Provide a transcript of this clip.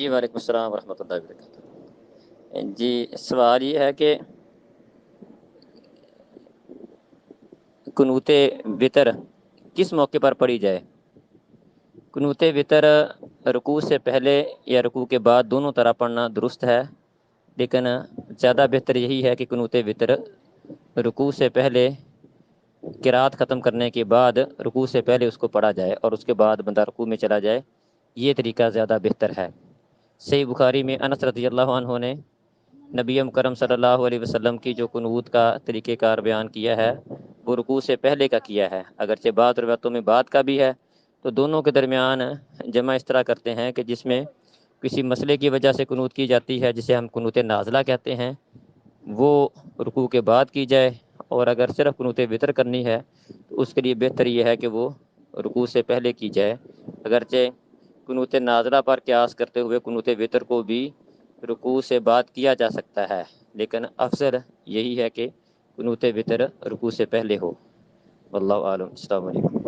جی وعلیکم السلام ورحمۃ اللہ وبرکاتہ۔ جی سوال یہ ہے کہ قنوت وطر کس موقع پر پڑھی جائے؟ قنوت وطر رکوع سے پہلے یا رکوع کے بعد دونوں طرح پڑھنا درست ہے، لیکن زیادہ بہتر یہی ہے کہ قنوت وطر رکوع سے پہلے قرات ختم کرنے کے بعد رکوع سے پہلے اس کو پڑھا جائے اور اس کے بعد بندہ رکوع میں چلا جائے، یہ طریقہ زیادہ بہتر ہے۔ صحیح بخاری میں انس رضی اللہ عنہ نے نبی مکرم صلی اللہ علیہ وسلم کی جو قنوت کا طریقہ کار بیان کیا ہے وہ رکوع سے پہلے کا کیا ہے، اگرچہ بعض روایتوں میں بعد کا بھی ہے، تو دونوں کے درمیان جمع اس طرح کرتے ہیں کہ جس میں کسی مسئلے کی وجہ سے قنوت کی جاتی ہے جسے ہم قنوت نازلہ کہتے ہیں، وہ رکوع کے بعد کی جائے، اور اگر صرف قنوت وطر کرنی ہے تو اس کے لیے بہتر یہ ہے کہ وہ رکوع سے پہلے کی جائے۔ اگرچہ قنوت نازلہ پر قیاس کرتے ہوئے قنوت وطر کو بھی رکوع سے بعد کیا جا سکتا ہے، لیکن افضل یہی ہے کہ قنوت وطر رکوع سے پہلے ہو۔ واللہ عالم۔ السلام علیکم۔